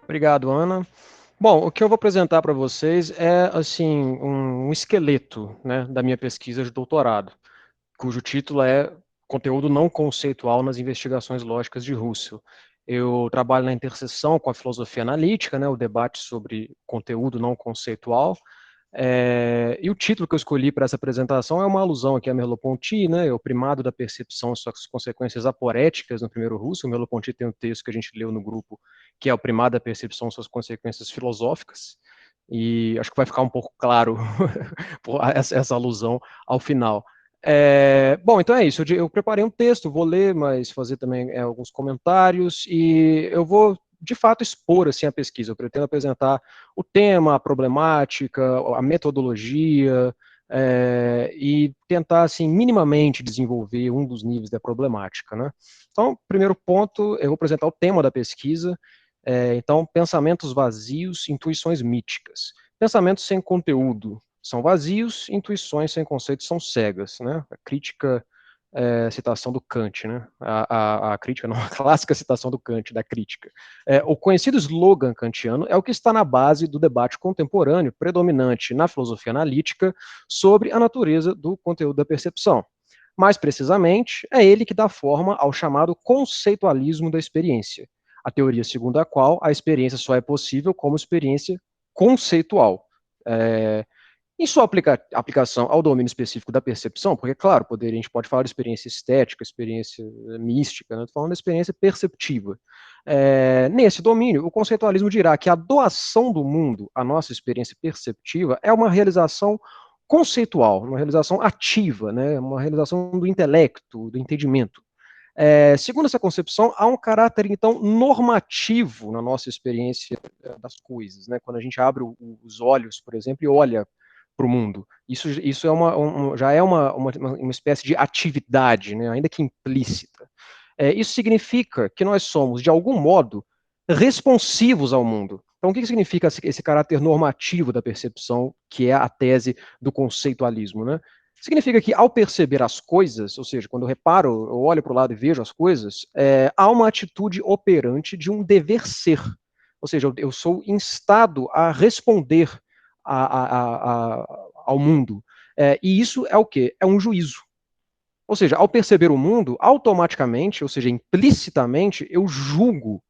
Obrigado, Ana. Bom, o que eu vou apresentar para vocês é assim um esqueleto, né, da minha pesquisa de doutorado, cujo título é Conteúdo não conceitual nas investigações lógicas de Russell. Eu trabalho na interseção com a filosofia analítica, né, o debate sobre conteúdo não conceitual. E o título que eu escolhi para essa apresentação é uma alusão aqui a Merleau-Ponty, né, o primado da percepção e suas consequências aporéticas no primeiro Russo. O Merleau-Ponty tem um texto que a gente leu no grupo, que é o primado da percepção e suas consequências filosóficas, e acho que vai ficar um pouco claro essa alusão ao final. Bom, então é isso, eu preparei um texto, vou ler, mas fazer também alguns comentários, e eu vou de fato expor assim a pesquisa. Eu pretendo apresentar o tema, a problemática, a metodologia, e tentar, assim, minimamente desenvolver um dos níveis da problemática, né? Então, primeiro ponto, eu vou apresentar o tema da pesquisa. Então, pensamentos vazios, intuições míticas. Pensamentos sem conteúdo são vazios, intuições sem conceito são cegas, né? A crítica, citação do Kant, né? A crítica, não, a clássica citação do Kant, da crítica. O conhecido slogan kantiano é o que está na base do debate contemporâneo, predominante na filosofia analítica, sobre a natureza do conteúdo da percepção. Mais precisamente, é ele que dá forma ao chamado conceitualismo da experiência, a teoria segundo a qual a experiência só é possível como experiência conceitual. É, Em sua aplicação ao domínio específico da percepção, porque, claro, a gente pode falar de experiência estética, experiência mística, né? Estou falando da experiência perceptiva. Nesse domínio, o conceitualismo dirá que a doação do mundo à nossa experiência perceptiva é uma realização conceitual, uma realização ativa, né? Uma realização do intelecto, do entendimento. Segundo essa concepção, há um caráter, então, normativo na nossa experiência das coisas, né? Quando a gente abre os olhos, por exemplo, e olha para o mundo. Isso é já é uma espécie de atividade, né? Ainda que implícita. Isso significa que nós somos, de algum modo, responsivos ao mundo. Então, o que significa esse caráter normativo da percepção, que é a tese do conceitualismo, né? Significa que, ao perceber as coisas, ou seja, quando eu reparo, eu olho para o lado e vejo as coisas, há uma atitude operante de um dever ser. Ou seja, eu sou instado a responder ao mundo. E isso é o quê? É um juízo. Ou seja, ao perceber o mundo, automaticamente, ou seja, implicitamente, eu julgo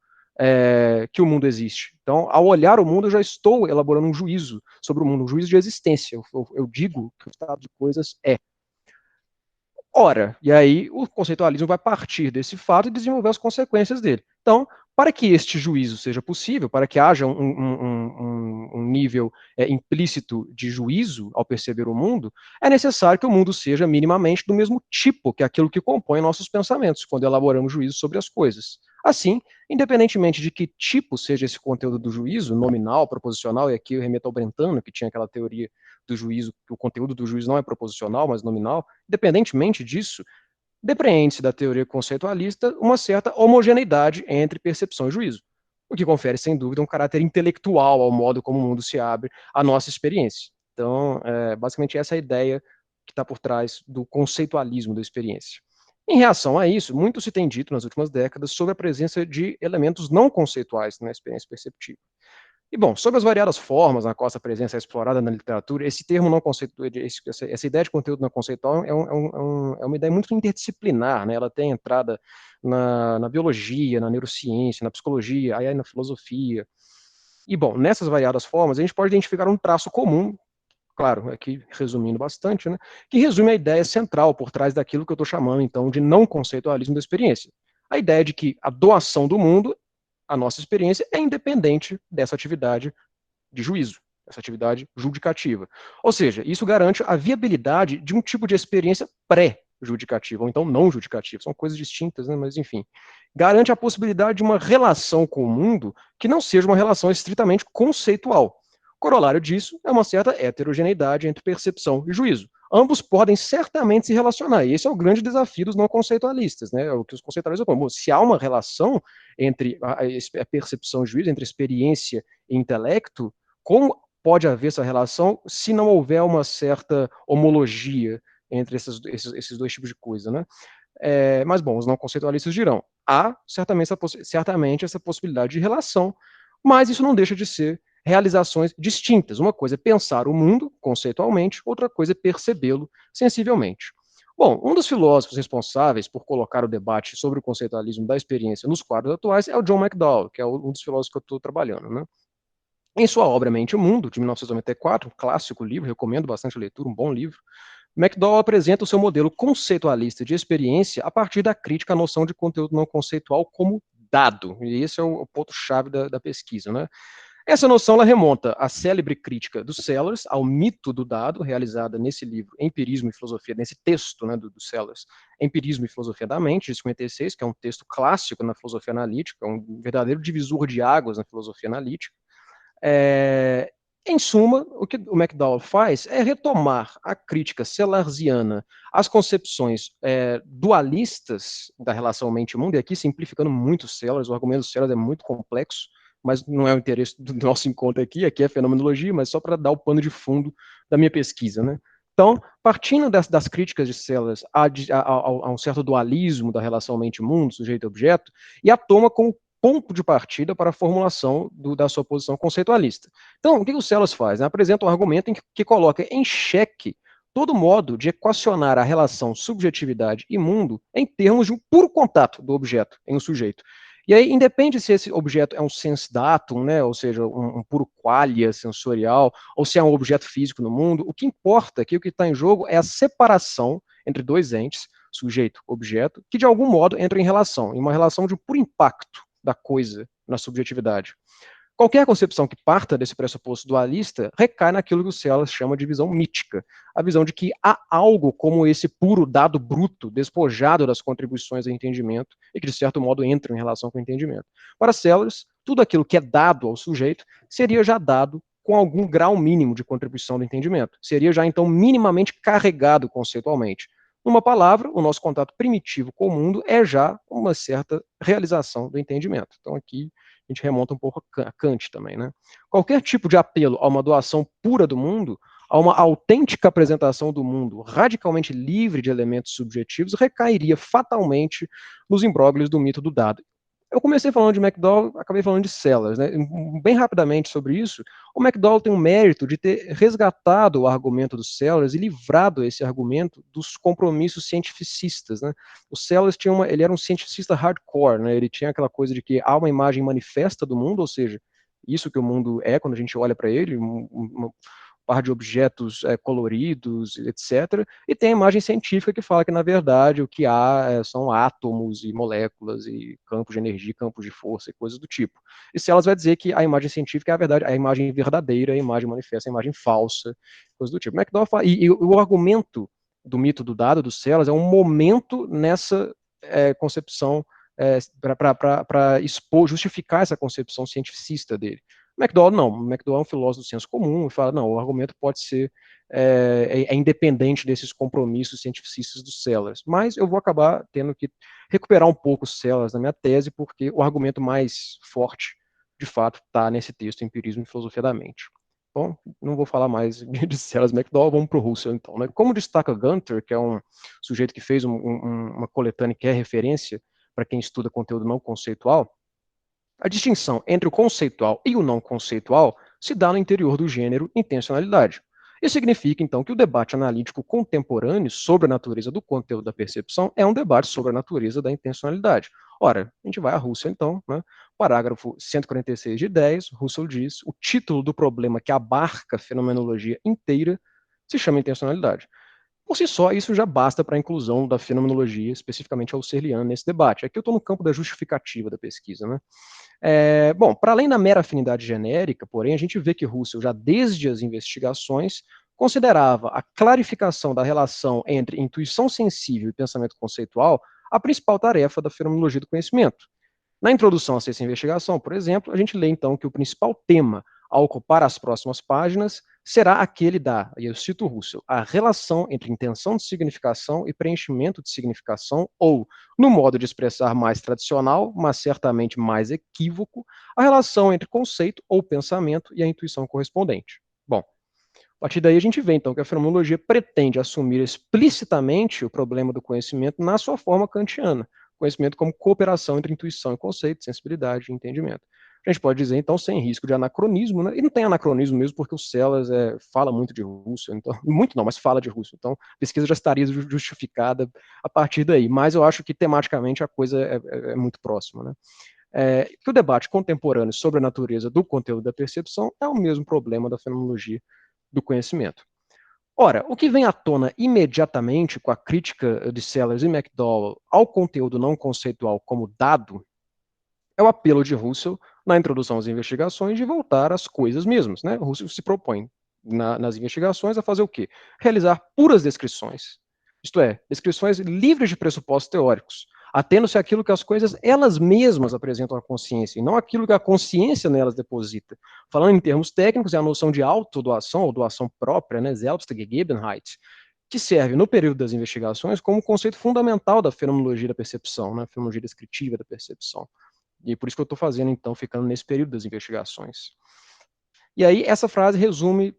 que o mundo existe. Então, ao olhar o mundo, eu já estou elaborando um juízo sobre o mundo, um juízo de existência. Eu digo que o estado de coisas é. Ora, e aí o conceitualismo vai partir desse fato e desenvolver as consequências dele. Então, para que este juízo seja possível, para que haja um nível implícito de juízo ao perceber o mundo, é necessário que o mundo seja minimamente do mesmo tipo que aquilo que compõe nossos pensamentos, quando elaboramos juízo sobre as coisas. Assim, independentemente de que tipo seja esse conteúdo do juízo, nominal, proposicional, e aqui eu remeto ao Brentano, que tinha aquela teoria do juízo, que o conteúdo do juízo não é proposicional, mas nominal, independentemente disso, depreende-se da teoria conceitualista uma certa homogeneidade entre percepção e juízo, o que confere, sem dúvida, um caráter intelectual ao modo como o mundo se abre à nossa experiência. Então, basicamente, essa é a ideia que está por trás do conceitualismo da experiência. Em reação a isso, muito se tem dito nas últimas décadas sobre a presença de elementos não conceituais na experiência perceptiva. E, bom, sobre as variadas formas na qual essa presença é explorada na literatura, esse termo não conceitual, essa ideia de conteúdo não conceitual é uma ideia muito interdisciplinar, né? Ela tem entrada na biologia, na neurociência, na psicologia, aí na filosofia. E, bom, nessas variadas formas, a gente pode identificar um traço comum, claro, aqui resumindo bastante, né? Que resume a ideia central por trás daquilo que eu estou chamando, então, de não conceitualismo da experiência. A ideia de que a doação do mundo, a nossa experiência, é independente dessa atividade de juízo, essa atividade judicativa. Ou seja, isso garante a viabilidade de um tipo de experiência pré-judicativa, ou então não judicativa. São coisas distintas, né? Mas enfim. Garante a possibilidade de uma relação com o mundo que não seja uma relação estritamente conceitual. Corolário disso é uma certa heterogeneidade entre percepção e juízo. Ambos podem certamente se relacionar, e esse é o grande desafio dos não conceitualistas, né? O que os conceitualistas falam, se há uma relação entre a percepção e juízo, entre experiência e intelecto, como pode haver essa relação se não houver uma certa homologia entre esses dois tipos de coisa, né? Mas, bom, os não conceitualistas dirão, há certamente essa possibilidade de relação, Mas isso não deixa de ser realizações distintas. Uma coisa é pensar o mundo conceitualmente, outra coisa é percebê-lo sensivelmente. Bom, um dos filósofos responsáveis por colocar o debate sobre o conceitualismo da experiência nos quadros atuais é o John McDowell, que é um dos filósofos que eu estou trabalhando, né? Em sua obra Mente e o Mundo, de 1994, um clássico livro, recomendo bastante a leitura, um bom livro, McDowell apresenta o seu modelo conceitualista de experiência a partir da crítica à noção de conteúdo não conceitual como dado. E esse é o ponto-chave da pesquisa, né? Essa noção ela remonta à célebre crítica do Sellers ao mito do dado, realizada nesse livro Empirismo e Filosofia, nesse texto, né, do Sellers, Empirismo e Filosofia da Mente, de 56, que é um texto clássico na filosofia analítica, um verdadeiro divisor de águas na filosofia analítica. É, em suma, o que o McDowell faz é retomar a crítica sellarsiana às concepções dualistas da relação mente-mundo, e aqui simplificando muito Sellars, o argumento do Sellars é muito complexo, mas não é o interesse do nosso encontro aqui é fenomenologia, mas só para dar o pano de fundo da minha pesquisa, né? Então, partindo das críticas de Sellars a um certo dualismo da relação mente-mundo, sujeito-objeto, e a toma como ponto de partida para a formulação da sua posição conceitualista. Então, o que o Sellars faz? Apresenta um argumento que coloca em xeque todo modo de equacionar a relação subjetividade e mundo em termos de um puro contato do objeto em um sujeito. E aí, independe se esse objeto é um sense datum, né, ou seja, um puro qualia sensorial, ou se é um objeto físico no mundo, o que importa aqui, o que está em jogo é a separação entre dois entes, sujeito, objeto, que de algum modo entram em uma relação de puro impacto da coisa na subjetividade. Qualquer concepção que parta desse pressuposto dualista recai naquilo que o Sellars chama de visão mítica, a visão de que há algo como esse puro dado bruto, despojado das contribuições ao entendimento, e que de certo modo entra em relação com o entendimento. Para Sellars, tudo aquilo que é dado ao sujeito seria já dado com algum grau mínimo de contribuição do entendimento, seria já então minimamente carregado conceitualmente. Numa palavra, o nosso contato primitivo com o mundo é já uma certa realização do entendimento. Então aqui a gente remonta um pouco a Kant também, né? Qualquer tipo de apelo a uma doação pura do mundo, a uma autêntica apresentação do mundo radicalmente livre de elementos subjetivos, recairia fatalmente nos imbróglios do mito do dado. Eu comecei falando de McDowell, acabei falando de Sellars, né? Bem rapidamente sobre isso, o McDowell tem o mérito de ter resgatado o argumento do Sellars e livrado esse argumento dos compromissos cientificistas, né? O Sellars ele era um cientificista hardcore, né? Ele tinha aquela coisa de que há uma imagem manifesta do mundo, ou seja, isso que o mundo é quando a gente olha para ele, uma par de objetos coloridos, etc. E tem a imagem científica que fala que, na verdade, o que há são átomos e moléculas e campos de energia, campos de força e coisas do tipo. E se elas vai dizer que a imagem científica é a verdade, a imagem verdadeira, a imagem manifesta, a imagem falsa, coisas do tipo. McDowell fala, e o argumento do mito do dado, do Sellars, é um momento nessa concepção para justificar essa concepção cientificista dele. McDowell não, McDowell é um filósofo do senso comum e fala, não, o argumento pode ser independente desses compromissos cientificistas do Sellars, mas eu vou acabar tendo que recuperar um pouco o Sellars na minha tese, porque o argumento mais forte, de fato, está nesse texto, Empirismo e Filosofia da Mente. Bom, não vou falar mais de Sellars e McDowell, vamos para o Russell então. Né? Como destaca Gunter, que é um sujeito que fez uma coletânea que é referência para quem estuda conteúdo não conceitual, a distinção entre o conceitual e o não conceitual se dá no interior do gênero intencionalidade. Isso significa, então, que o debate analítico contemporâneo sobre a natureza do conteúdo da percepção é um debate sobre a natureza da intencionalidade. Ora, a gente vai a Russell, então, né? Parágrafo 146 de 10, Russell diz: o título do problema que abarca a fenomenologia inteira se chama intencionalidade. Por si só, isso já basta para a inclusão da fenomenologia, especificamente husserliana, nesse debate. Aqui eu estou no campo da justificativa da pesquisa, né? Bom, para além da mera afinidade genérica, porém, a gente vê que Russell, já desde as investigações, considerava a clarificação da relação entre intuição sensível e pensamento conceitual a principal tarefa da fenomenologia do conhecimento. Na introdução a essa investigação, por exemplo, a gente lê então que o principal tema a ocupar as próximas páginas será aquele da, e eu cito Russell, a relação entre intenção de significação e preenchimento de significação, ou, no modo de expressar mais tradicional, mas certamente mais equívoco, a relação entre conceito ou pensamento e a intuição correspondente. Bom, a partir daí a gente vê então que a fenomenologia pretende assumir explicitamente o problema do conhecimento na sua forma kantiana, conhecimento como cooperação entre intuição e conceito, sensibilidade e entendimento. A gente pode dizer, então, sem risco de anacronismo, né? E não tem anacronismo mesmo, porque o Sellers fala muito de Russell, então, muito não, mas fala de Russell, então a pesquisa já estaria justificada a partir daí, mas eu acho que tematicamente a coisa é muito próxima, né? Que o debate contemporâneo sobre a natureza do conteúdo da percepção é o mesmo problema da fenomenologia do conhecimento. Ora, o que vem à tona imediatamente com a crítica de Sellers e McDowell ao conteúdo não conceitual como dado é o apelo de Russell na introdução às investigações de voltar às coisas mesmas, né? Russell se propõe nas investigações a fazer o quê? Realizar puras descrições, isto é, descrições livres de pressupostos teóricos, atendo-se àquilo que as coisas elas mesmas apresentam à consciência, e não aquilo que a consciência nelas deposita. Falando em termos técnicos, é a noção de autodoação, ou doação própria, né? Selbstgegebenheit, que serve no período das investigações como conceito fundamental da fenomenologia da percepção, né? Fenomenologia descritiva da percepção. E por isso que eu estou fazendo, então, ficando nesse período das investigações. E aí, essa frase resume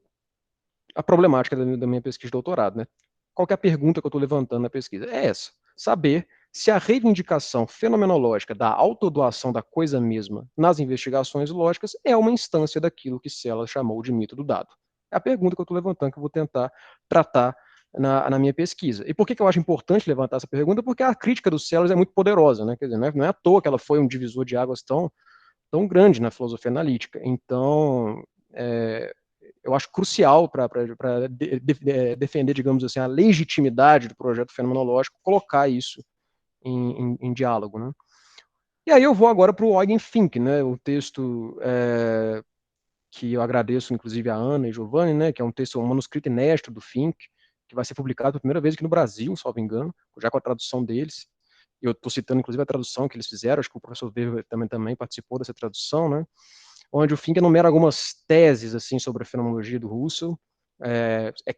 a problemática da minha pesquisa de doutorado, né? Qual que é a pergunta que eu estou levantando na pesquisa? É essa: saber se a reivindicação fenomenológica da autodoação da coisa mesma nas investigações lógicas é uma instância daquilo que Sellers chamou de mito do dado. É a pergunta que eu estou levantando, que eu vou tentar tratar na minha pesquisa. E por que eu acho importante levantar essa pergunta? Porque a crítica do Sellers é muito poderosa, né? Quer dizer, não é à toa que ela foi um divisor de águas tão grande na filosofia analítica. Então, eu acho crucial para defender, digamos assim, a legitimidade do projeto fenomenológico, colocar isso em diálogo, né? E aí eu vou agora para o Eugen Fink, né? O texto que eu agradeço, inclusive, a Ana e Giovanni, né? Que é um texto, um manuscrito inédito do Fink, que vai ser publicado pela primeira vez aqui no Brasil, salvo engano, já com a tradução deles. Eu estou citando, inclusive, a tradução que eles fizeram, acho que o professor Weber também participou dessa tradução, né? Onde o Fink enumera algumas teses assim sobre a fenomenologia do Russell.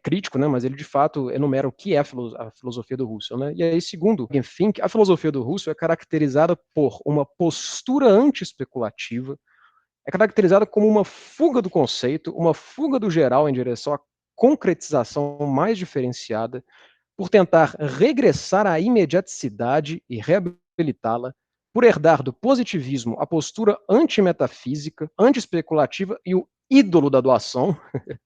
Crítico, né, mas ele de fato enumera o que é a filosofia do Russell, né? E aí, segundo Fink, a filosofia do Russell é caracterizada por uma postura anti-especulativa, é caracterizada como uma fuga do conceito, uma fuga do geral em direção à concretização mais diferenciada, por tentar regressar à imediaticidade e reabilitá-la, por herdar do positivismo a postura antimetafísica, anti-especulativa e o ídolo da doação,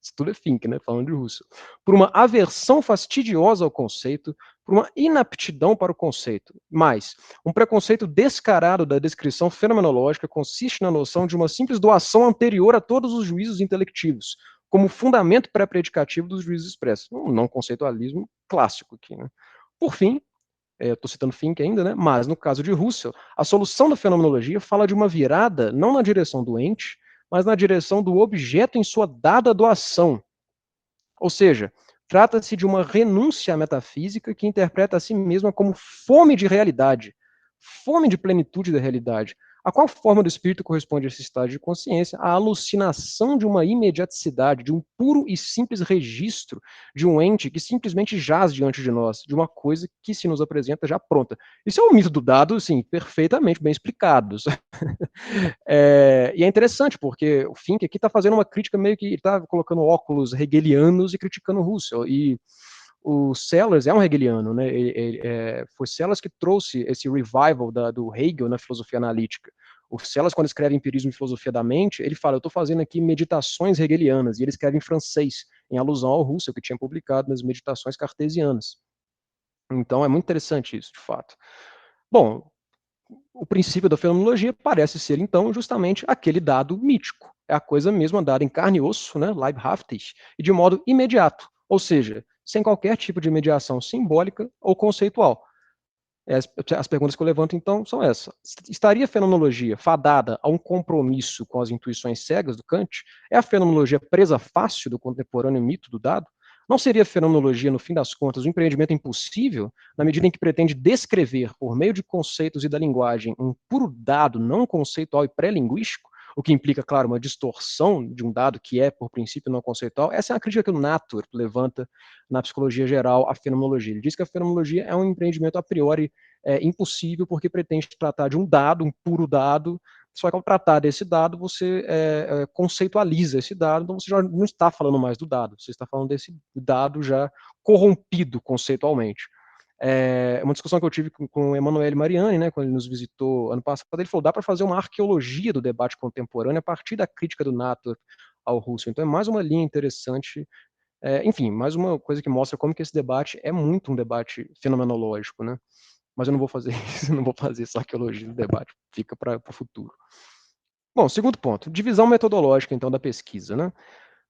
isso tudo é Fink, né, falando de Russell, por uma aversão fastidiosa ao conceito, por uma inaptidão para o conceito. Mais, um preconceito descarado da descrição fenomenológica consiste na noção de uma simples doação anterior a todos os juízos intelectivos, como fundamento pré-predicativo dos juízos expressos. Um não conceitualismo clássico aqui, né? Por fim, estou citando Fink ainda, né? Mas no caso de Russell, a solução da fenomenologia fala de uma virada não na direção do ente, mas na direção do objeto em sua dada doação. Ou seja, trata-se de uma renúncia à metafísica que interpreta a si mesma como fome de realidade, fome de plenitude da realidade. A qual forma do espírito corresponde a esse estado de consciência? A alucinação de uma imediaticidade, de um puro e simples registro de um ente que simplesmente jaz diante de nós, de uma coisa que se nos apresenta já pronta. Isso é um mito do dado, assim, perfeitamente bem explicado. E é interessante, porque o Fink aqui está fazendo uma crítica meio que está colocando óculos hegelianos e criticando Russell. E o Sellers é um hegeliano, né? Foi Sellers que trouxe esse revival do Hegel na filosofia analítica. O Sellers, quando escreve Empirismo e Filosofia da Mente, ele fala: eu estou fazendo aqui meditações hegelianas, e ele escreve em francês, em alusão ao Russell, que tinha publicado nas meditações cartesianas. Então é muito interessante isso, de fato. Bom, o princípio da fenomenologia parece ser, então, justamente aquele dado mítico. É a coisa mesma dada em carne e osso, né, leibhaftig, e de modo imediato, ou seja, sem qualquer tipo de mediação simbólica ou conceitual. As perguntas que eu levanto, então, são essas. Estaria a fenomenologia fadada a um compromisso com as intuições cegas do Kant? É a fenomenologia presa fácil do contemporâneo mito do dado? Não seria a fenomenologia, no fim das contas, um empreendimento impossível, na medida em que pretende descrever, por meio de conceitos e da linguagem, um puro dado não conceitual e pré-linguístico, o que implica, claro, uma distorção de um dado que é, por princípio, não conceitual? Essa é uma crítica que o Natter levanta na psicologia geral à fenomenologia. Ele diz que a fenomenologia é um empreendimento a priori impossível, porque pretende tratar de um dado, um puro dado, só que ao tratar desse dado, você conceitualiza esse dado, então você já não está falando mais do dado, você está falando desse dado já corrompido conceitualmente. É uma discussão que eu tive com o Emanuele Mariani, né, quando ele nos visitou ano passado. Ele falou: dá para fazer uma arqueologia do debate contemporâneo a partir da crítica do Natter ao Russo. Então é mais uma linha interessante, enfim, mais uma coisa que mostra como que esse debate é muito um debate fenomenológico, né? Mas eu não vou fazer isso, não vou fazer essa arqueologia do debate, fica para o futuro. Bom, segundo ponto, divisão metodológica, então, da pesquisa, né?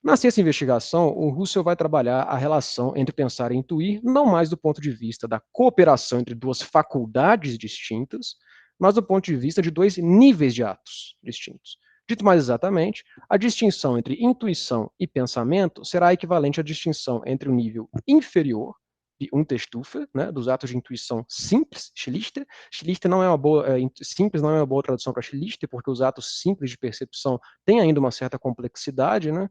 Na ciência e investigação, o Russell vai trabalhar a relação entre pensar e intuir, não mais do ponto de vista da cooperação entre duas faculdades distintas, mas do ponto de vista de dois níveis de atos distintos. Dito mais exatamente, a distinção entre intuição e pensamento será equivalente à distinção entre o nível inferior, de Unterstufe, né, dos atos de intuição simples, Schlichter. Schlichter não é uma boa, simples não é uma boa tradução para Schlichter, porque os atos simples de percepção têm ainda uma certa complexidade, né?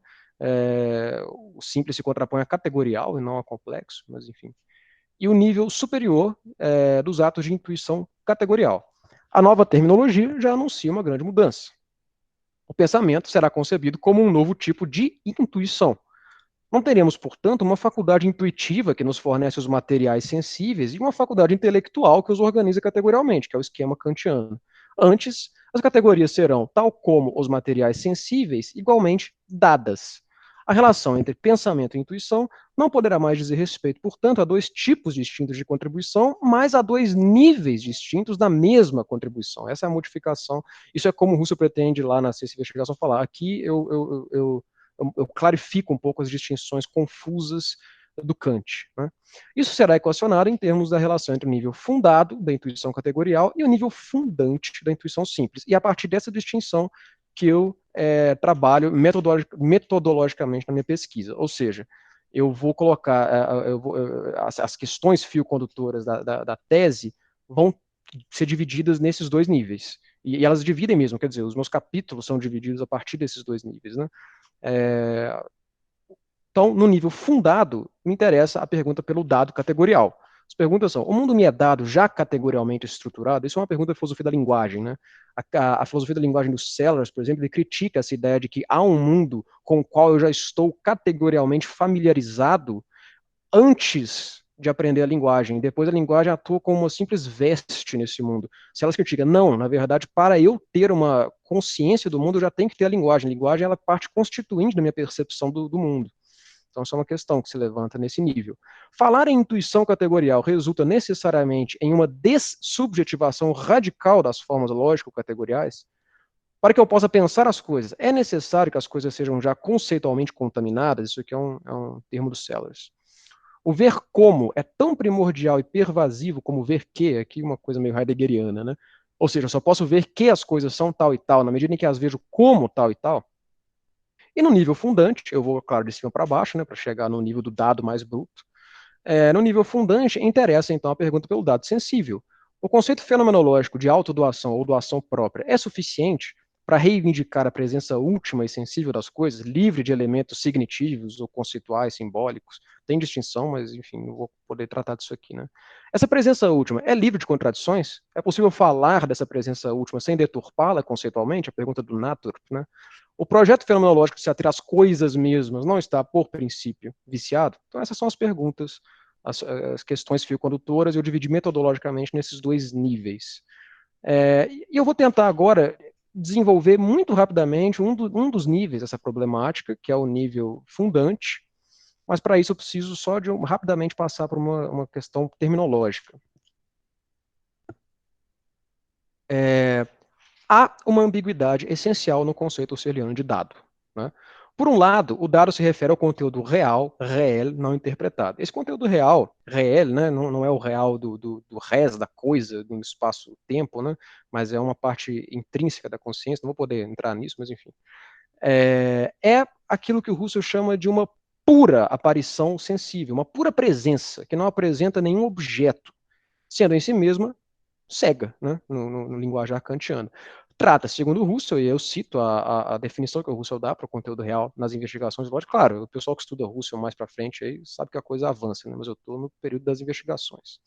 O simples se contrapõe a categorial e não a complexo, mas enfim. E o nível superior dos atos de intuição categorial. A nova terminologia já anuncia uma grande mudança. O pensamento será concebido como um novo tipo de intuição. Não teremos, portanto, uma faculdade intuitiva que nos fornece os materiais sensíveis e uma faculdade intelectual que os organiza categorialmente, que é o esquema kantiano. Antes, as categorias serão, tal como os materiais sensíveis, igualmente dadas. A relação entre pensamento e intuição não poderá mais dizer respeito, portanto, a dois tipos distintos de contribuição, mas a dois níveis distintos da mesma contribuição. Essa é a modificação. Isso é como o Russell pretende lá na ciência e investigação falar. Aqui eu clarifico um pouco as distinções confusas do Kant. Né? Isso será equacionado em termos da relação entre o nível fundado da intuição categorial e o nível fundante da intuição simples. E a partir dessa distinção que eu trabalho metodologicamente na minha pesquisa. Ou seja, eu vou colocar as questões fio-condutoras da tese vão ser divididas nesses dois níveis. E elas dividem mesmo, quer dizer, os meus capítulos são divididos a partir desses dois níveis. Né? É, então, no nível fundado, me interessa a pergunta pelo dado categorial. As perguntas são: o mundo me é dado já categorialmente estruturado? Isso é uma pergunta da filosofia da linguagem, né? A filosofia da linguagem do Sellars, por exemplo, ele critica essa ideia de que há um mundo com o qual eu já estou categorialmente familiarizado antes de aprender a linguagem. Depois a linguagem atua como uma simples veste nesse mundo. Se elas criticam, não, na verdade, para eu ter uma consciência do mundo, eu já tenho que ter a linguagem. A linguagem ela é parte constituinte da minha percepção do mundo. Então, isso é uma questão que se levanta nesse nível. Falar em intuição categorial resulta necessariamente em uma dessubjetivação radical das formas lógico-categoriais? Para que eu possa pensar as coisas, é necessário que as coisas sejam já conceitualmente contaminadas? Isso aqui é um termo do Sellers. O ver como é tão primordial e pervasivo como ver que, aqui uma coisa meio heideggeriana, né? Ou seja, eu só posso ver que as coisas são tal e tal, na medida em que as vejo como tal e tal. E no nível fundante, eu vou, claro, de cima para baixo, né, para chegar no nível do dado mais bruto. No nível fundante, interessa então a pergunta pelo dado sensível. O conceito fenomenológico de autodoação ou doação própria é suficiente para reivindicar a presença última e sensível das coisas, livre de elementos signitivos ou conceituais, simbólicos? Tem distinção, mas enfim, não vou poder tratar disso aqui, né? Essa presença última é livre de contradições? É possível falar dessa presença última sem deturpá-la conceitualmente? A pergunta do Natur, né? O projeto fenomenológico de se ater às coisas mesmas não está, por princípio, viciado? Então, essas são as perguntas, as questões fio-condutoras, eu dividi metodologicamente nesses dois níveis. E eu vou tentar agora desenvolver muito rapidamente um dos níveis dessa problemática, que é o nível fundante, mas para isso eu preciso só de rapidamente passar por uma questão terminológica. Há uma ambiguidade essencial no conceito husserliano de dado. Né? Por um lado, o dado se refere ao conteúdo real, réel, não interpretado. Esse conteúdo real, réel, né, não é o real do res, da coisa, do espaço-tempo, né, mas é uma parte intrínseca da consciência, não vou poder entrar nisso, mas enfim. É aquilo que o Husserl chama de uma pura aparição sensível, uma pura presença, que não apresenta nenhum objeto, sendo em si mesma cega, né, no linguajar kantiano. Trata, segundo o Russell, e eu cito a definição que o Russell dá para o conteúdo real nas investigações, lógico, claro, o pessoal que estuda Russell mais para frente aí sabe que a coisa avança, né, mas eu estou no período das investigações.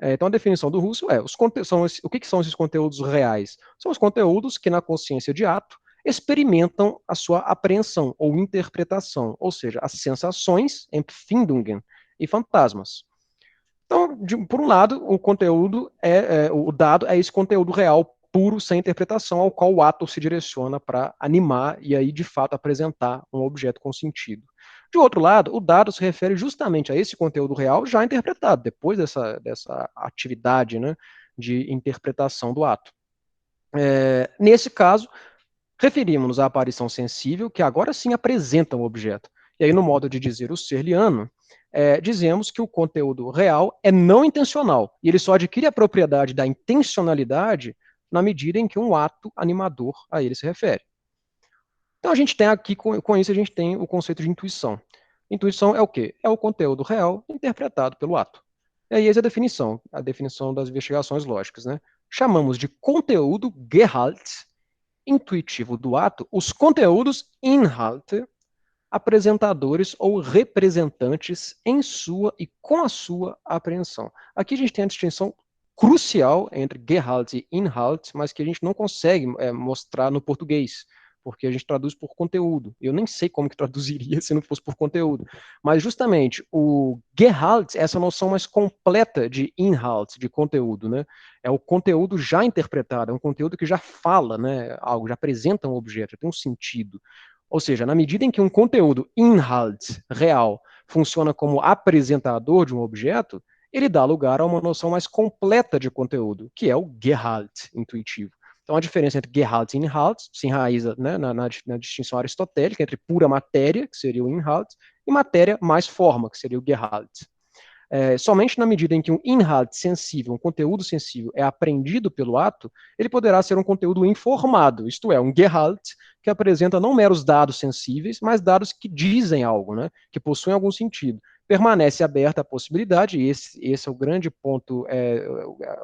Então a definição do Russell é, o que são esses conteúdos reais? São os conteúdos que na consciência de ato experimentam a sua apreensão ou interpretação, ou seja, as sensações, Empfindungen, e fantasmas. Então, por um lado, o conteúdo o dado é esse conteúdo real puro, sem interpretação, ao qual o ato se direciona para animar e aí, de fato, apresentar um objeto com sentido. De outro lado, o dado se refere justamente a esse conteúdo real já interpretado, depois dessa atividade, né, de interpretação do ato. Nesse caso, referimos-nos à aparição sensível, que agora sim apresenta um objeto. E aí, no modo de dizer o Searleano, dizemos que o conteúdo real é não intencional, e ele só adquire a propriedade da intencionalidade na medida em que um ato animador a ele se refere. Então, a gente tem aqui, com isso, a gente tem o conceito de intuição. Intuição é o quê? É o conteúdo real interpretado pelo ato. E aí, essa é a definição das investigações lógicas, né? Chamamos de conteúdo Gehalt intuitivo do ato, os conteúdos Inhalte, apresentadores ou representantes em sua e com a sua apreensão. Aqui a gente tem a distinção crucial entre Gehalt e Inhalt, mas que a gente não consegue mostrar no português, porque a gente traduz por conteúdo. Eu nem sei como que traduziria se não fosse por conteúdo. Mas justamente o Gehalt é essa noção mais completa de Inhalt, de conteúdo, né? É o conteúdo já interpretado, é um conteúdo que já fala, né, algo, já apresenta um objeto, já tem um sentido. Ou seja, na medida em que um conteúdo Inhalt real funciona como apresentador de um objeto, ele dá lugar a uma noção mais completa de conteúdo, que é o Gehalt intuitivo. Então, a diferença entre Gehalt e Inhalt se enraiza, né, na distinção aristotélica entre pura matéria, que seria o Inhalt, e matéria mais forma, que seria o Gehalt. Somente na medida em que um Inhalt sensível, um conteúdo sensível, é aprendido pelo ato, ele poderá ser um conteúdo informado, isto é, um Gehalt, que apresenta não meros dados sensíveis, mas dados que dizem algo, né, que possuem algum sentido. Permanece aberta a possibilidade, e esse é o grande ponto,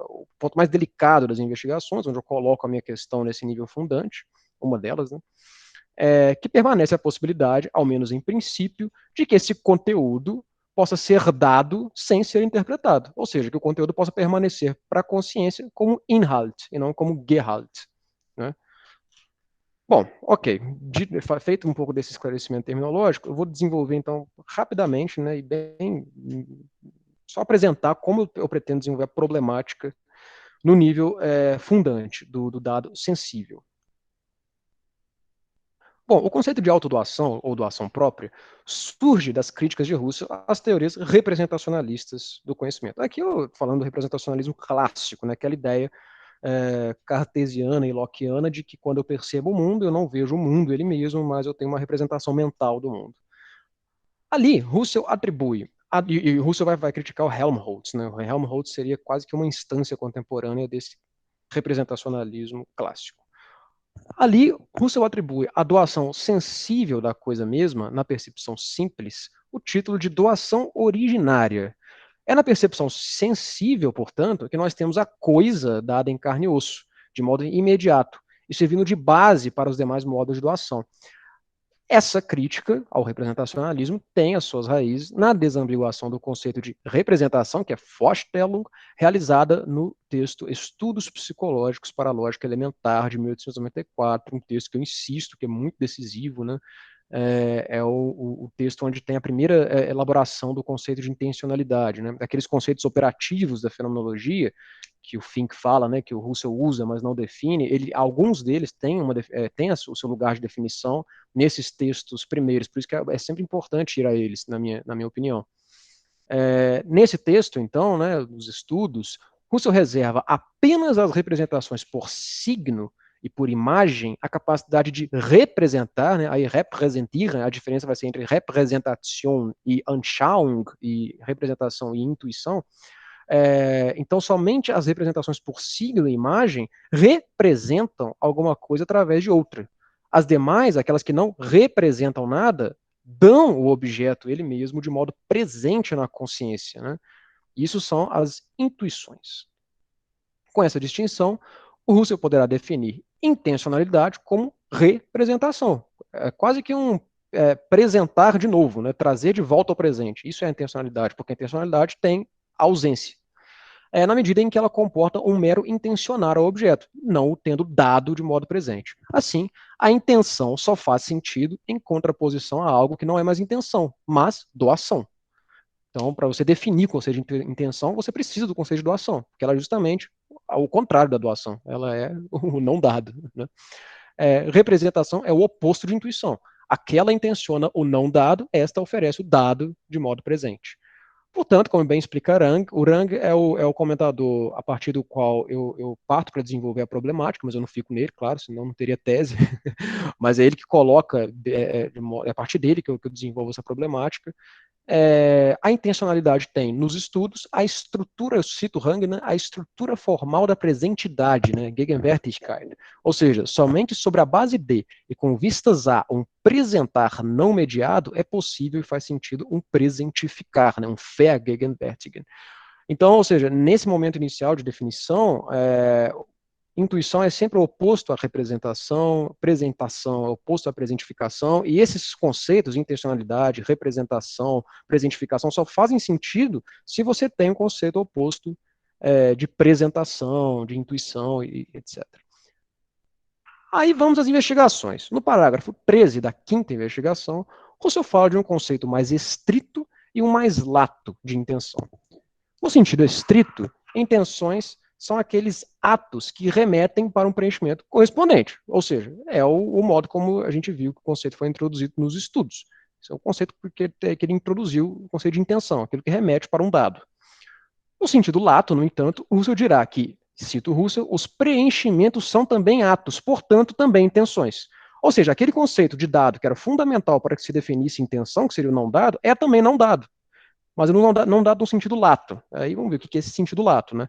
o ponto mais delicado das investigações, onde eu coloco a minha questão nesse nível fundante, uma delas, né, que permanece a possibilidade, ao menos em princípio, de que esse conteúdo possa ser dado sem ser interpretado. Ou seja, que o conteúdo possa permanecer para a consciência como Inhalt e não como Gehalt. Né? Bom, ok. Feito um pouco desse esclarecimento terminológico, eu vou desenvolver então rapidamente, né, e bem só apresentar como eu pretendo desenvolver a problemática no nível fundante do dado sensível. Bom, o conceito de autodoação ou doação própria surge das críticas de Russell às teorias representacionalistas do conhecimento. Aqui eu falando do representacionalismo clássico, né, aquela ideia cartesiana e lockeana de que quando eu percebo o mundo, eu não vejo o mundo ele mesmo, mas eu tenho uma representação mental do mundo. Ali, Russell atribui, e Russell vai criticar o Helmholtz, né? O Helmholtz seria quase que uma instância contemporânea desse representacionalismo clássico. Ali, Russell atribui à doação sensível da coisa mesma, na percepção simples, o título de doação originária. É na percepção sensível, portanto, que nós temos a coisa dada em carne e osso, de modo imediato, e servindo de base para os demais modos de doação. Essa crítica ao representacionalismo tem as suas raízes na desambiguação do conceito de representação, que é Vorstellung, realizada no texto Estudos Psicológicos para a Lógica Elementar, de 1894, um texto que eu insisto que é muito decisivo, né? O texto onde tem a primeira elaboração do conceito de intencionalidade, né? Daqueles conceitos operativos da fenomenologia que o Fink fala, né, que o Russell usa, mas não define, alguns deles têm, o seu lugar de definição nesses textos primeiros, por isso que é sempre importante ir a eles, na minha opinião. Nesse texto, então, né, dos estudos, Russell reserva apenas as representações por signo e por imagem a capacidade de representar, né, aí representieren, a diferença vai ser entre representação e Anschauung, e representação e intuição. Então, somente as representações por signo e imagem representam alguma coisa através de outra. As demais, aquelas que não representam nada, dão o objeto ele mesmo de modo presente na consciência. Né? Isso são as intuições. Com essa distinção, o Russell poderá definir intencionalidade como representação. É quase que um presentar de novo, né? Trazer de volta ao presente. Isso é a intencionalidade, porque a intencionalidade tem ausência. Na medida em que ela comporta um mero intencionar ao objeto, não o tendo dado de modo presente. Assim, a intenção só faz sentido em contraposição a algo que não é mais intenção, mas doação. Então, para você definir o conceito de intenção, você precisa do conceito de doação, porque ela é justamente o contrário da doação, ela é o não dado, né? Representação é o oposto de intuição. Aquela intenciona o não dado, esta oferece o dado de modo presente. Portanto, como bem explica Rang, o Rang é o comentador a partir do qual eu parto para desenvolver a problemática, mas eu não fico nele, claro, senão não teria tese. Mas é ele que coloca, é a partir dele que eu desenvolvo essa problemática. A intencionalidade tem nos estudos a estrutura, eu cito Rang, né, a estrutura formal da presentidade, né, Gegenwärtigkeit, ou seja, somente sobre a base de e com vistas a um presentar não mediado é possível e faz sentido um presentificar, né, um Vergegenwärtigen. Então, ou seja, nesse momento inicial de definição, intuição é sempre o oposto à representação, apresentação é o oposto à presentificação, e esses conceitos, intencionalidade, representação, presentificação, só fazem sentido se você tem um conceito oposto de presentação, de intuição, e etc. Aí vamos às investigações. No parágrafo 13 da quinta investigação, Russell fala de um conceito mais estrito e um mais lato de intenção. No sentido estrito, intenções são aqueles atos que remetem para um preenchimento correspondente, ou seja, é o modo como a gente viu que o conceito foi introduzido nos estudos. Esse é o conceito que ele introduziu, o conceito de intenção, aquilo que remete para um dado. No sentido lato, no entanto, Russell dirá que, cito Russell, os preenchimentos são também atos, portanto, também intenções. Ou seja, aquele conceito de dado que era fundamental para que se definisse intenção, que seria o não dado, é também não dado, mas não dado no sentido lato. Aí vamos ver o que é esse sentido lato, né?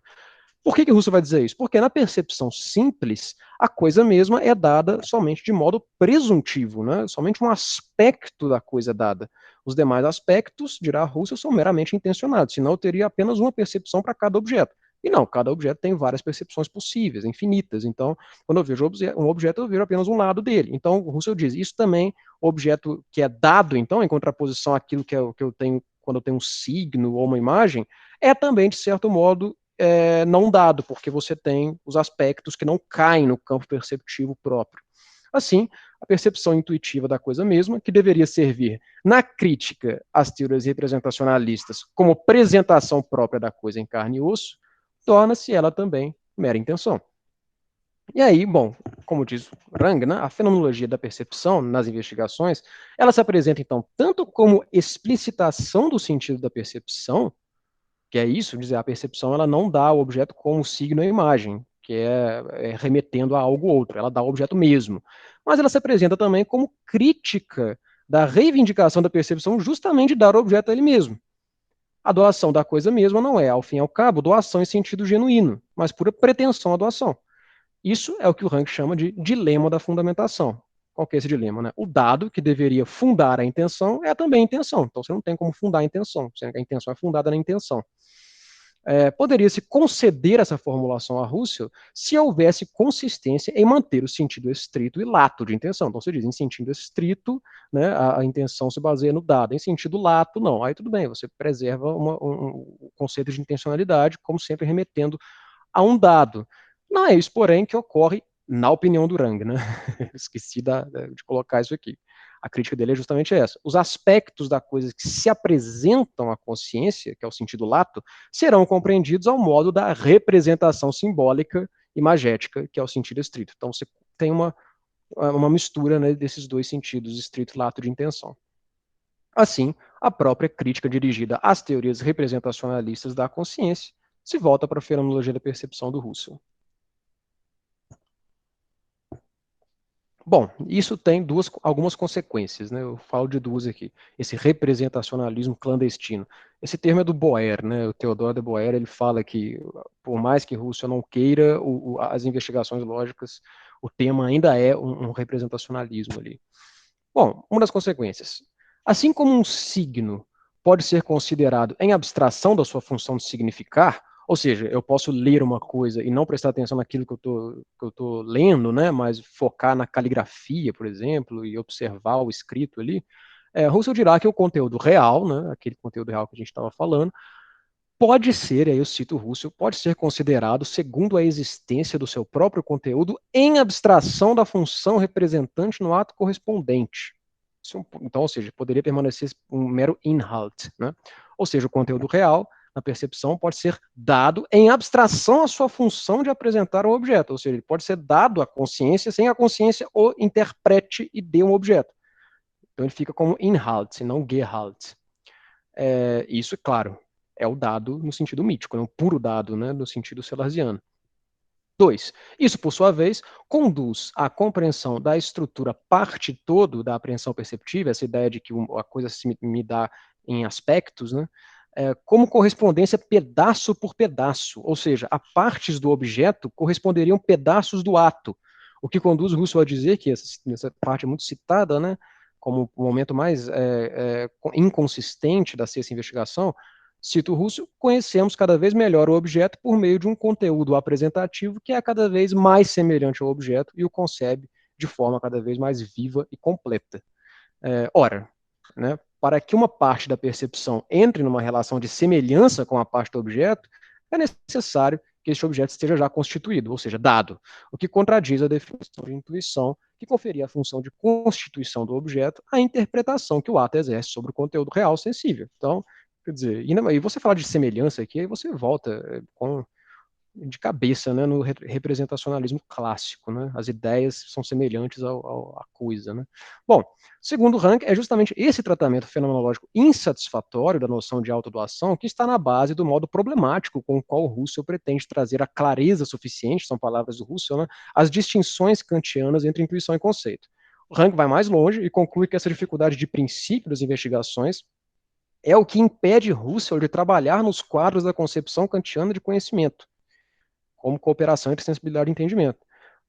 Por que Russell vai dizer isso? Porque na percepção simples, a coisa mesma é dada somente de modo presuntivo, né? Somente um aspecto da coisa é dada. Os demais aspectos, dirá Russell, são meramente intencionados, senão eu teria apenas uma percepção para cada objeto. E não, cada objeto tem várias percepções possíveis, infinitas. Então, quando eu vejo um objeto, eu vejo apenas um lado dele. Então, Russell diz, isso também, objeto que é dado, então, em contraposição àquilo que eu tenho quando eu tenho um signo ou uma imagem, é também, de certo modo, não dado, porque você tem os aspectos que não caem no campo perceptivo próprio. Assim, a percepção intuitiva da coisa mesma, que deveria servir na crítica às teorias representacionalistas como apresentação própria da coisa em carne e osso, torna-se ela também mera intenção. E aí, bom, como diz Rang, né, a fenomenologia da percepção nas investigações, ela se apresenta então tanto como explicitação do sentido da percepção, que é isso, dizer, a percepção ela não dá o objeto como signo ou imagem, que é remetendo a algo outro, ela dá o objeto mesmo. Mas ela se apresenta também como crítica da reivindicação da percepção justamente de dar o objeto a ele mesmo. A doação da coisa mesma não é, ao fim e ao cabo, doação em sentido genuíno, mas pura pretensão à doação. Isso é o que o Rank chama de dilema da fundamentação. Qual que é esse dilema? Né? O dado que deveria fundar a intenção é também a intenção. Então você não tem como fundar a intenção, sendo que a intenção é fundada na intenção. Poderia-se conceder essa formulação a Russell se houvesse consistência em manter o sentido estrito e lato de intenção. Então, você diz, em sentido estrito, né, a intenção se baseia no dado, em sentido lato, não. Aí tudo bem, você preserva um conceito de intencionalidade, como sempre remetendo a um dado. Não é isso, porém, que ocorre na opinião do Rang, né? Esqueci de colocar isso aqui. A crítica dele é justamente essa. Os aspectos da coisa que se apresentam à consciência, que é o sentido lato, serão compreendidos ao modo da representação simbólica imagética, que é o sentido estrito. Então você tem uma mistura, né, desses dois sentidos, estrito e lato de intenção. Assim, a própria crítica dirigida às teorias representacionalistas da consciência se volta para a fenomenologia da percepção do Russell. Bom, isso tem algumas consequências, né? Eu falo de duas aqui. Esse representacionalismo clandestino. Esse termo é do Boer, né? O Theodor de Boer, ele fala que, por mais que Russell não queira, as investigações lógicas, o tema ainda é um representacionalismo ali. Bom, uma das consequências. Assim como um signo pode ser considerado em abstração da sua função de significar, ou seja, eu posso ler uma coisa e não prestar atenção naquilo que eu tô lendo, né, mas focar na caligrafia, por exemplo, e observar o escrito ali, Russell dirá que o conteúdo real, né, aquele conteúdo real que a gente estava falando, pode ser, aí eu cito Russell, pode ser considerado segundo a existência do seu próprio conteúdo em abstração da função representante no ato correspondente. Então, ou seja, poderia permanecer um mero Inhalt, né? Ou seja, o conteúdo real, na percepção, pode ser dado em abstração à sua função de apresentar um objeto, ou seja, ele pode ser dado à consciência sem a consciência o interprete e dê um objeto. Então ele fica como Inhalt, não Gehalt. Isso, claro, é o dado no sentido mítico, é um puro dado, né, no sentido celarziano. 2. Isso, por sua vez, conduz à compreensão da estrutura parte-todo da apreensão perceptiva, essa ideia de que a coisa se me dá em aspectos, né, como correspondência pedaço por pedaço, ou seja, a partes do objeto corresponderiam pedaços do ato, o que conduz Russell a dizer que essa parte é muito citada, né, como o momento mais inconsistente da sexta investigação. Cito Russell: conhecemos cada vez melhor o objeto por meio de um conteúdo apresentativo que é cada vez mais semelhante ao objeto e o concebe de forma cada vez mais viva e completa. Ora, né, para que uma parte da percepção entre numa relação de semelhança com a parte do objeto, é necessário que este objeto esteja já constituído, ou seja, dado, o que contradiz a definição de intuição, que conferia a função de constituição do objeto à interpretação que o ato exerce sobre o conteúdo real sensível. Então, quer dizer, e você falar de semelhança aqui, aí você volta de cabeça, né, no representacionalismo clássico, né? As ideias são semelhantes à coisa, né? Bom, segundo Rank, é justamente esse tratamento fenomenológico insatisfatório da noção de autodoação que está na base do modo problemático com o qual o Russell pretende trazer a clareza suficiente, são palavras do Russell, né, as distinções kantianas entre intuição e conceito. O Rank vai mais longe e conclui que essa dificuldade de princípio das investigações é o que impede Russell de trabalhar nos quadros da concepção kantiana de conhecimento, como cooperação entre sensibilidade e entendimento.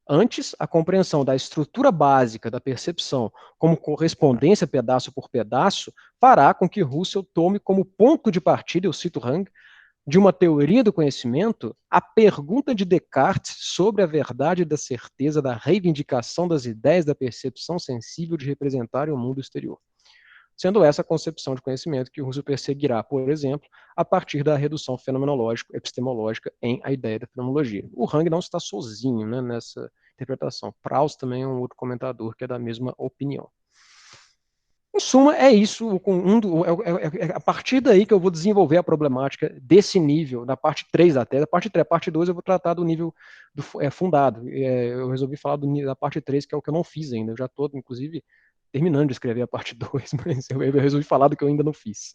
Antes, a compreensão da estrutura básica da percepção como correspondência pedaço por pedaço fará com que Russell tome como ponto de partida, eu cito Hang, de uma teoria do conhecimento, a pergunta de Descartes sobre a verdade da certeza da reivindicação das ideias da percepção sensível de representarem o mundo exterior. Sendo essa a concepção de conhecimento que Russell perseguirá, por exemplo, a partir da redução fenomenológico-epistemológica em A Ideia da Fenomenologia. O Hang não está sozinho, né, nessa interpretação. Proust também é um outro comentador que é da mesma opinião. Em suma, é isso, é a partir daí que eu vou desenvolver a problemática desse nível, da parte 3 da tese. A parte 2 eu vou tratar do nível fundado. Eu resolvi falar da parte 3, que é o que eu não fiz ainda. Eu já estou, inclusive, terminando de escrever a parte 2, mas eu resolvi falar do que eu ainda não fiz.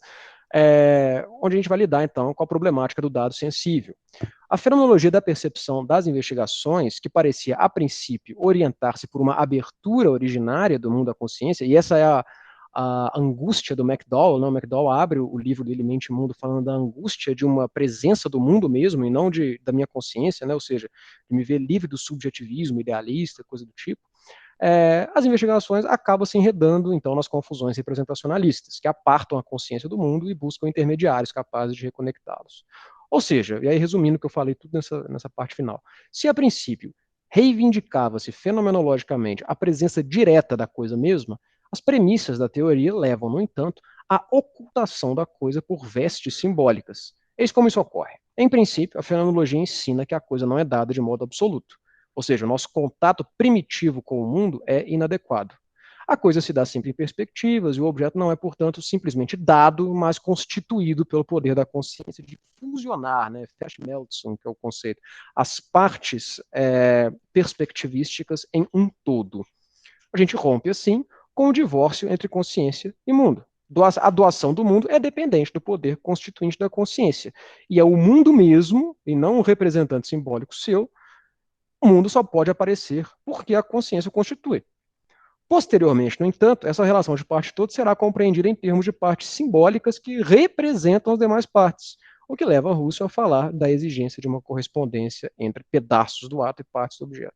Onde a gente vai lidar, então, com a problemática do dado sensível. A fenomenologia da percepção das investigações, que parecia, a princípio, orientar-se por uma abertura originária do mundo da consciência, e essa é a angústia do McDowell, né? O McDowell abre o livro dele, Mente e Mundo, falando da angústia de uma presença do mundo mesmo, e não da minha consciência, né? Ou seja, de me ver livre do subjetivismo idealista, coisa do tipo. As investigações acabam se enredando, então, nas confusões representacionalistas, que apartam a consciência do mundo e buscam intermediários capazes de reconectá-los. Ou seja, e aí resumindo o que eu falei tudo nessa parte final, se a princípio reivindicava-se fenomenologicamente a presença direta da coisa mesma, as premissas da teoria levam, no entanto, à ocultação da coisa por vestes simbólicas. Eis como isso ocorre. Em princípio, a fenomenologia ensina que a coisa não é dada de modo absoluto. Ou seja, o nosso contato primitivo com o mundo é inadequado. A coisa se dá sempre em perspectivas e o objeto não é, portanto, simplesmente dado, mas constituído pelo poder da consciência de fusionar, né, Verschmelzung, que é o conceito, as partes perspectivísticas em um todo. A gente rompe, assim, com o divórcio entre consciência e mundo. A doação do mundo é dependente do poder constituinte da consciência. E é o mundo mesmo, e não um representante simbólico seu, o mundo só pode aparecer porque a consciência o constitui. Posteriormente, no entanto, essa relação de parte todo será compreendida em termos de partes simbólicas que representam as demais partes, o que leva Russell a falar da exigência de uma correspondência entre pedaços do ato e partes do objeto.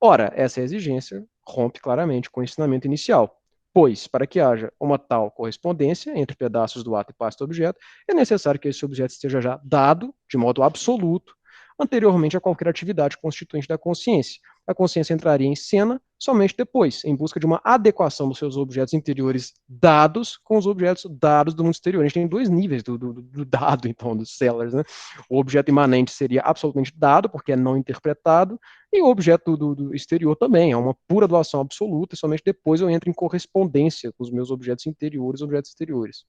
Ora, essa exigência rompe claramente com o ensinamento inicial, pois, para que haja uma tal correspondência entre pedaços do ato e partes do objeto, é necessário que esse objeto esteja já dado, de modo absoluto, anteriormente a qualquer atividade constituinte da consciência. A consciência entraria em cena somente depois, em busca de uma adequação dos seus objetos interiores dados com os objetos dados do mundo exterior. A gente tem dois níveis do dado, então, dos Sellers, né? O objeto imanente seria absolutamente dado, porque é não interpretado, e o objeto do exterior também, é uma pura doação absoluta, e somente depois eu entro em correspondência com os meus objetos interiores e objetos exteriores.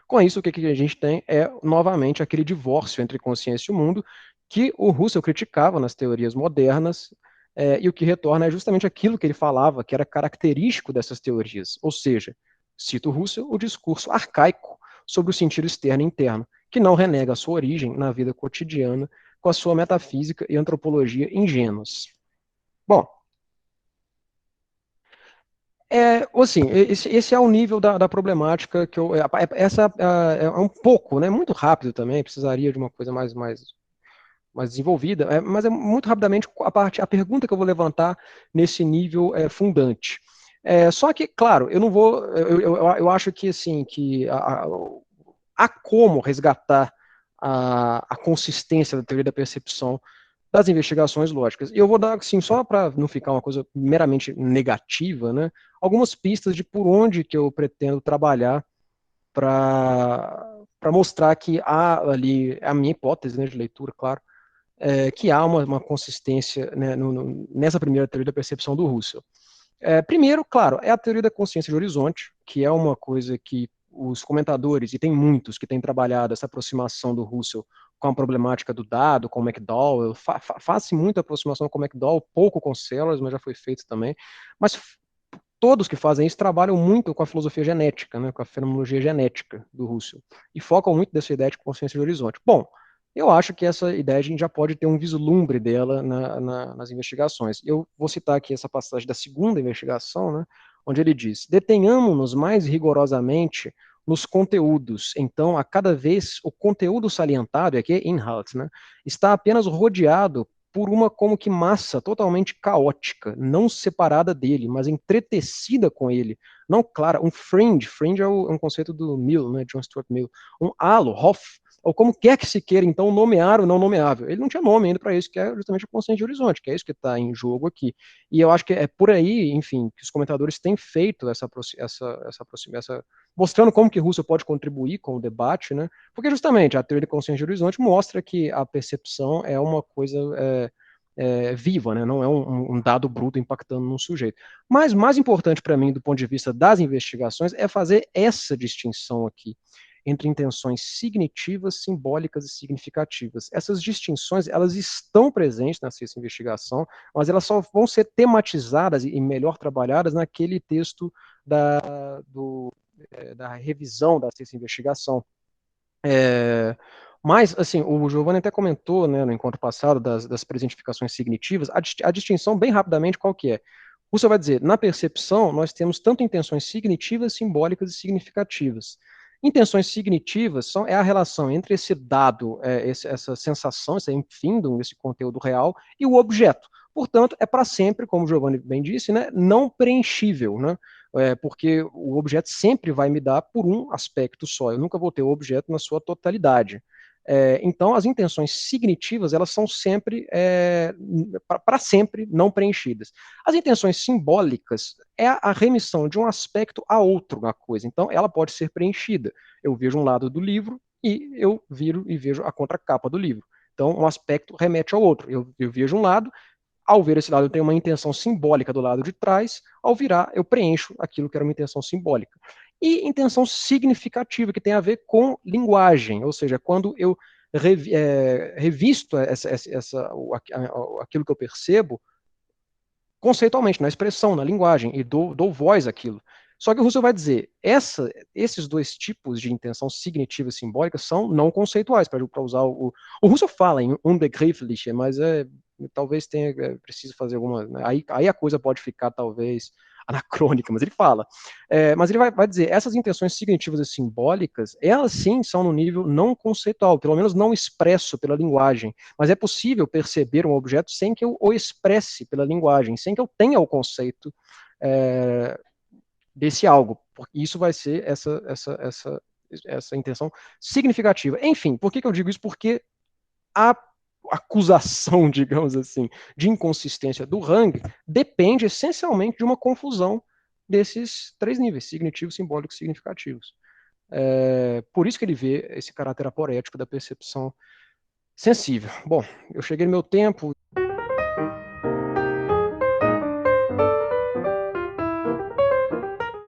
Com isso, o que a gente tem é, novamente, aquele divórcio entre consciência e o mundo que o Russell criticava nas teorias modernas, e o que retorna é justamente aquilo que ele falava, que era característico dessas teorias, ou seja, cito Russell, o discurso arcaico sobre o sentido externo e interno, que não renega a sua origem na vida cotidiana com a sua metafísica e antropologia ingênuas. Bom, assim, esse é o nível da problemática que eu. Essa é um pouco, né? Muito rápido também, precisaria de uma coisa mais desenvolvida, mas é muito rapidamente a pergunta que eu vou levantar nesse nível fundante. Só que, claro, eu não vou. Eu acho que assim, há como resgatar a consistência da teoria da percepção das investigações lógicas. E eu vou dar, assim, só para não ficar uma coisa meramente negativa, né, algumas pistas de por onde que eu pretendo trabalhar para mostrar que há ali, a minha hipótese, né, de leitura, claro, que há uma consistência, né, nessa primeira teoria da percepção do Russell. Primeiro, claro, é a teoria da consciência de horizonte, que é uma coisa que os comentadores, e tem muitos que têm trabalhado essa aproximação do Russell com a problemática do dado, com o McDowell, faz-se muita aproximação com o McDowell, pouco com Sellers, mas já foi feito também, mas todos que fazem isso trabalham muito com a filosofia genética, né, com a fenomenologia genética do Russell, e focam muito dessa ideia de consciência de horizonte. Bom, eu acho que essa ideia a gente já pode ter um vislumbre dela nas investigações. Eu vou citar aqui essa passagem da segunda investigação, né, onde ele diz: detenhamos-nos mais rigorosamente nos conteúdos. Então, a cada vez o conteúdo salientado, aqui é Inhalt, né, está apenas rodeado por uma como que massa totalmente caótica, não separada dele, mas entretecida com ele. Não, claro, um fringe é um conceito do Mill, né, John Stuart Mill, um halo, Hoff, ou como quer que se queira, então, nomear o não nomeável. Ele não tinha nome ainda para isso, que é justamente a consciência de horizonte, que é isso que está em jogo aqui. E eu acho que é por aí, enfim, que os comentadores têm feito mostrando como que Russell pode contribuir com o debate, né? Porque justamente a teoria da consciência de horizonte mostra que a percepção é uma coisa viva, né? Não é um dado bruto impactando num sujeito. Mas mais importante para mim, do ponto de vista das investigações, é fazer essa distinção aqui entre intenções signitivas, simbólicas e significativas. Essas distinções, elas estão presentes na ciência investigação, mas elas só vão ser tematizadas e melhor trabalhadas naquele texto da revisão da ciência investigação. Mas, assim, o Giovanni até comentou, né, no encontro passado, das presentificações signitivas, a distinção, bem rapidamente, qual que é? Você vai dizer, na percepção, nós temos tanto intenções signitivas, simbólicas e significativas. Intenções signitivas é a relação entre esse dado, essa sensação, esse infindum, esse conteúdo real, e o objeto. Portanto, é para sempre, como o Giovanni bem disse, né, não preenchível, né? Porque o objeto sempre vai me dar por um aspecto só, eu nunca vou ter o objeto na sua totalidade. Então, as intenções signitivas, elas são sempre, para sempre, não preenchidas. As intenções simbólicas é a remissão de um aspecto a outro na coisa, então ela pode ser preenchida. Eu vejo um lado do livro e eu viro e vejo a contracapa do livro. Então, um aspecto remete ao outro. Eu vejo um lado, ao ver esse lado, eu tenho uma intenção simbólica do lado de trás, ao virar, eu preencho aquilo que era uma intenção simbólica. E intenção significativa, que tem a ver com linguagem, ou seja, quando eu revisto aquilo que eu percebo conceitualmente, na expressão, na linguagem, e dou voz àquilo. Só que o Russell vai dizer, esses dois tipos de intenção significativa e simbólica são não conceituais, para usar o Russell fala em unbegrifflich, mas talvez tenha, preciso fazer alguma, né, aí a coisa pode ficar talvez anacrônica, mas ele fala. Mas ele vai dizer, essas intenções significativas e simbólicas, elas sim são no nível não conceitual, pelo menos não expresso pela linguagem, mas é possível perceber um objeto sem que eu o expresse pela linguagem, sem que eu tenha o conceito desse algo, porque isso vai ser essa intenção significativa. Enfim, por que eu digo isso? Porque a acusação, digamos assim, de inconsistência do Hang depende essencialmente de uma confusão desses três níveis, significativos, simbólicos e significativos. Por isso que ele vê esse caráter aporético da percepção sensível. Bom, eu cheguei no meu tempo.